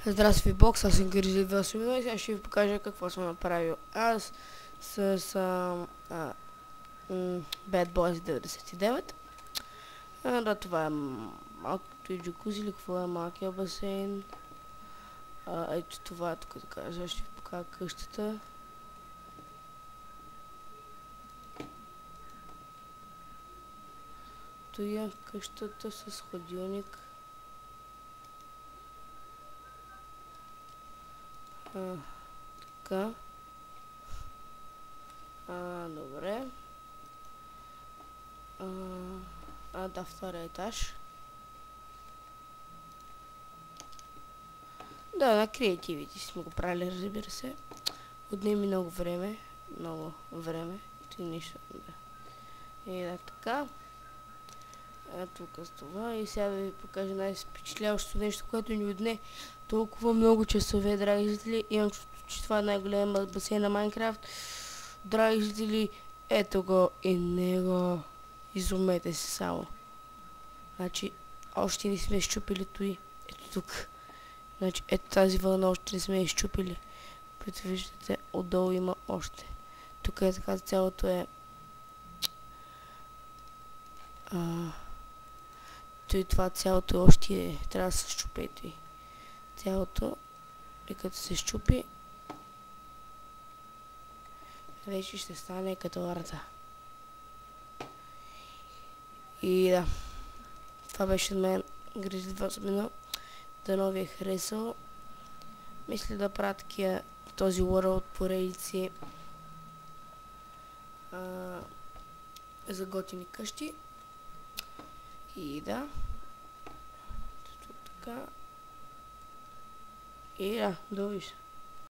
Здравствуй, бокс, аз съм Гризли 28 и сега ще ви покажа какво съм направил аз с Bad Boys 99. Да, това е малкото и джакузи или какво е малкият басейн. Ето това е тук, така, сега ще ви покажа къщата. Той е къщата с хладилник. Така. Добре. Да, втория етаж. Да, на креативите сме го правили, разбира се. Отнеми много време. Много време. И нищо. Да. И да, така. Тук с това. И сега да ви покажа най-впечатляващото нещо, което ни отне толкова много часове, драги зрители. Имам чувство, че това е най-голям басейн на Майнкрафт. Драги зрители, ето го и него. Изумете се само. Значи, още не сме щупили той. Ето тук. Значи, ето тази вълна още не сме изчупили. Виждате, отдолу има още. Тук е така, цялото е... Той това цялото още трябва да се щупи. Цялото. И като се щупи, вече ще стане като арта. И да. Това беше от мен. Гризли 28. Дано ви е харесало. Мисля да правя такива този World поредици за готини къщи. И да. Така. И да, довиждане.